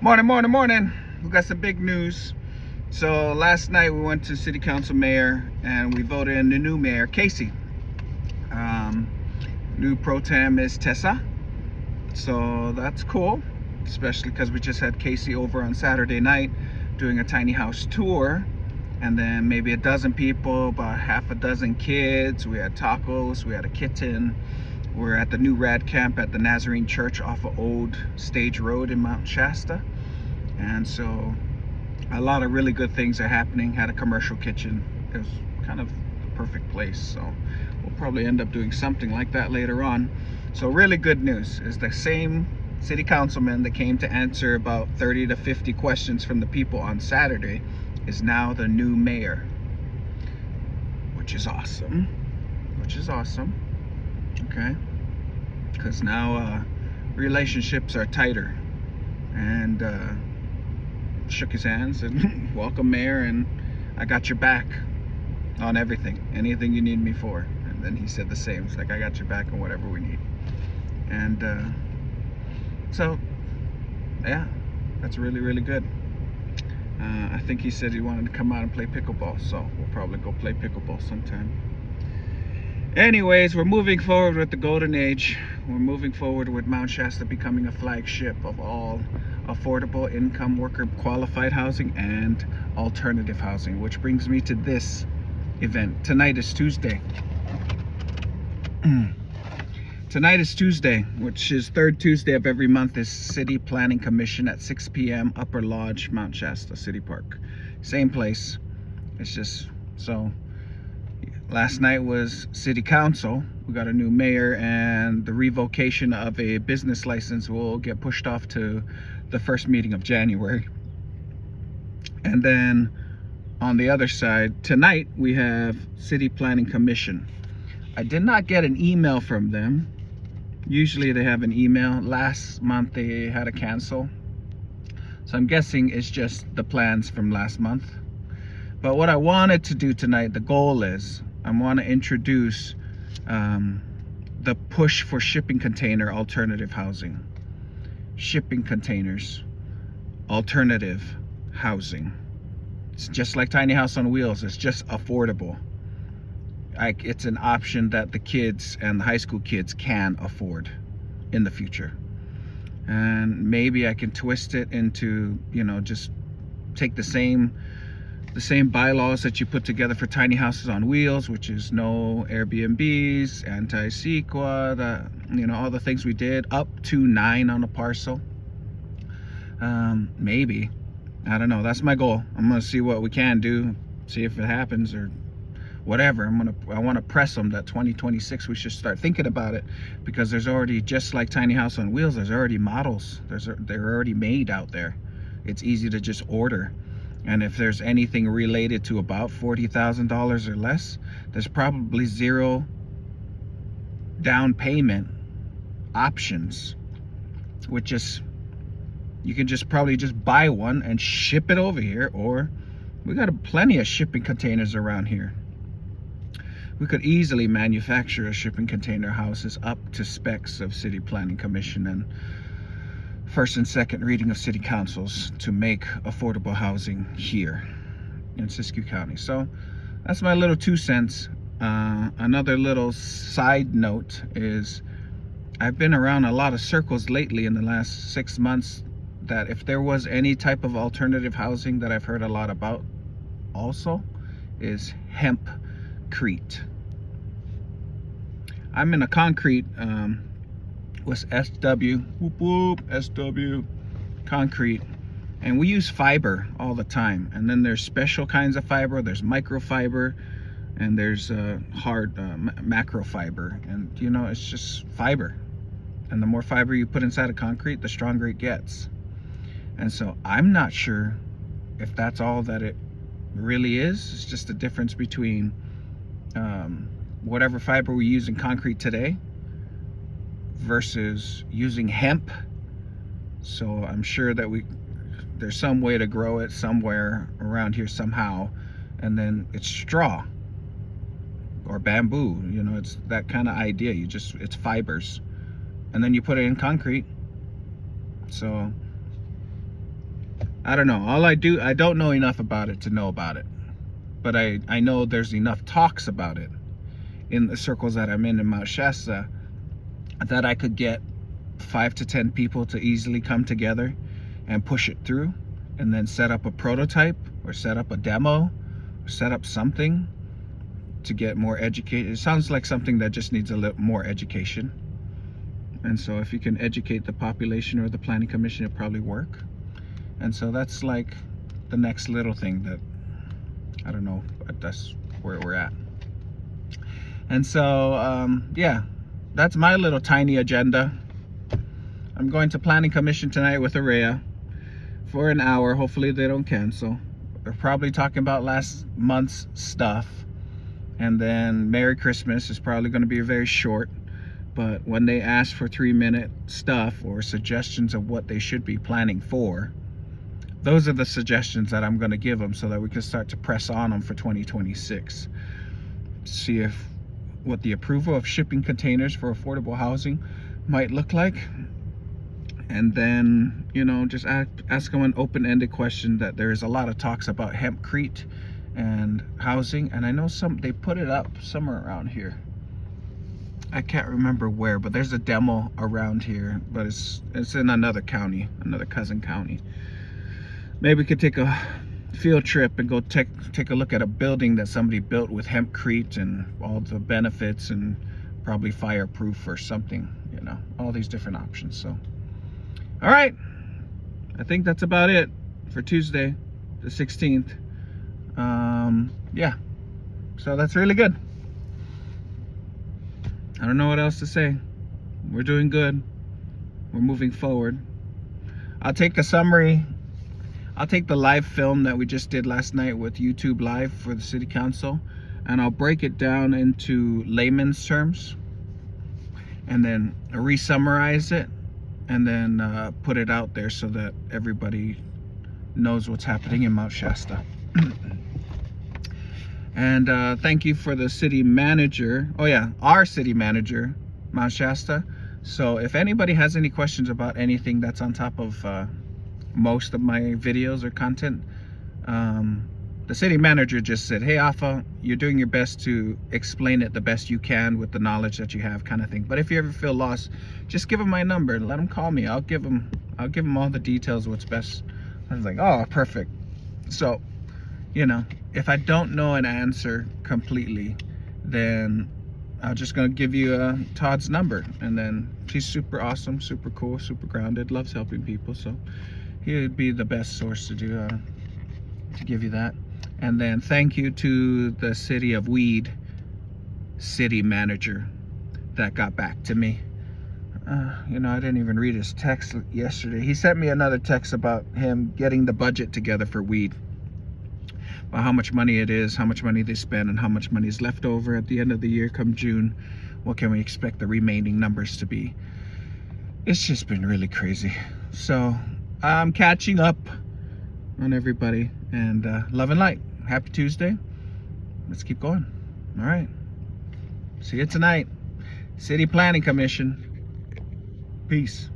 Morning. We got some big news. So last night we went to city council mayor and we voted in the new mayor, Casey. New pro tem is Tessa. So that's cool, especially because we just had Casey over on Saturday night doing a tiny house tour. And then maybe a dozen people, about half a dozen kids. We had tacos, we had a kitten. We're at the new rad camp at the Nazarene Church off of Old Stage Road in Mount Shasta. And so a lot of really good things are happening. Had a commercial kitchen. It was kind of the perfect place. So we'll probably end up doing something like that later on. So really good news is the same city councilman that came to answer about 30 to 50 questions from the people on Saturday is now the new mayor, which is awesome. Okay, because now relationships are tighter. And shook his hands and welcome mayor, and I got your back on everything, anything you need me for. And then he said the same. It's like, I got your back on whatever we need. And so yeah, that's really good. I think he said he wanted to come out and play pickleball, so we'll probably go play pickleball sometime. Anyways, we're moving forward with the golden age. We're moving forward with Mount Shasta becoming a flagship of all affordable income worker qualified housing and alternative housing, which brings me to this event. Tonight is Tuesday. Tonight is Tuesday, which is third Tuesday of every month, is City Planning Commission at 6 p.m. Upper Lodge, Mount Shasta City Park. Same place. It's just so. Last night was city council. We got a new mayor, and the revocation of a business license will get pushed off to the first meeting of January. And then on the other side, tonight we have City Planning Commission. I did not get an email from them. Usually they have an email. Last month they had to cancel. So I'm guessing it's just the plans from last month. But what I wanted to do tonight, the goal is, I want to introduce the push for shipping container alternative housing. Shipping containers, alternative housing. It's just like tiny house on wheels. It's just affordable. It's an option that the kids and the high school kids can afford in the future. And maybe I can twist it into, just take the same bylaws that you put together for tiny houses on wheels, which is no Airbnbs, anti-CEQA, all the things we did, up to 9 on a parcel. Maybe, I don't know. That's my goal. I'm gonna see what we can do, see if it happens or whatever. I want to press them that 2026 we should start thinking about it, because there's already, just like tiny house on wheels, there's already models. They're already made out there. It's easy to just order. And if there's anything related to about $40,000 or less, there's probably 0 down payment options, which is, you can probably just buy one and ship it over here. Or we got plenty of shipping containers around here. We could easily manufacture a shipping container houses up to specs of City Planning Commission and first and second reading of city councils to make affordable housing here in Siskiyou County. So that's my little 2 cents. Another little side note is, I've been around a lot of circles lately in the last 6 months, that if there was any type of alternative housing that I've heard a lot about also is hempcrete. I'm in a concrete, was SW, SW concrete, and we use fiber all the time. And then there's special kinds of fiber. There's microfiber, and there's hard macro fiber, and it's just fiber. And the more fiber you put inside of concrete, the stronger it gets. And so I'm not sure if that's all that it really is. It's just the difference between whatever fiber we use in concrete today versus using hemp. So I'm sure that there's some way to grow it somewhere around here somehow, and then it's straw or bamboo, it's that kind of idea. It's fibers, and then you put it in concrete. So I don't know. I don't know enough about it to know about it. But I know there's enough talks about it in the circles that I'm in Mount Shasta that I could get 5 to 10 people to easily come together and push it through, and then set up a prototype or set up a demo or set up something to get more educated. It sounds like something that just needs a little more education. And so if you can educate the population or the planning commission, it'll probably work. And so that's like the next little thing that, I don't know, but that's where we're at. And so yeah, that's my little tiny agenda. I'm going to planning commission tonight with Araya for an hour. Hopefully they don't cancel. They're probably talking about last month's stuff, and then Merry Christmas is probably going to be very short. But when they ask for 3-minute stuff or suggestions of what they should be planning for, those are the suggestions that I'm going to give them, so that we can start to press on them for 2026. See if what the approval of shipping containers for affordable housing might look like. And then, you know, just ask them an open-ended question. That there is a lot of talks about hempcrete and housing, and I know they put it up somewhere around here. I can't remember where, but there's a demo around here, but it's in another county, another cousin county. Maybe we could take a field trip and go take a look at a building that somebody built with hempcrete and all the benefits, and probably fireproof or something, you know, all these different options. So all right, I think that's about it for Tuesday the 16th. Yeah, so that's really good. I don't know what else to say. We're doing good. We're moving forward. I'll take a summary. I'll take the live film that we just did last night with YouTube Live for the City Council, and I'll break it down into layman's terms, and then re-summarize it, and then put it out there so that everybody knows what's happening in Mount Shasta. And thank you for the city manager. Oh yeah, our city manager, Mount Shasta. So if anybody has any questions about anything that's on top of most of my videos or content, the city manager just said, hey Alpha, you're doing your best to explain it the best you can with the knowledge that you have, kind of thing. But if you ever feel lost, just give him my number and let him call me. I'll give him all the details, what's best. I was like, oh, perfect. So, you know, if I don't know an answer completely, then I'm just gonna give you Todd's number, and then he's super awesome, super cool, super grounded, loves helping people. So he would be the best source to do to give you that. And then thank you to the city of Weed city manager that got back to me. You know, I didn't even read his text yesterday. He sent me another text about him getting the budget together for Weed, about how much money it is, how much money they spend, and how much money is left over at the end of the year come June. What can we expect the remaining numbers to be? It's just been really crazy. So I'm catching up on everybody, and love and light. Happy Tuesday. Let's keep going. All right. See you tonight. City Planning Commission. Peace.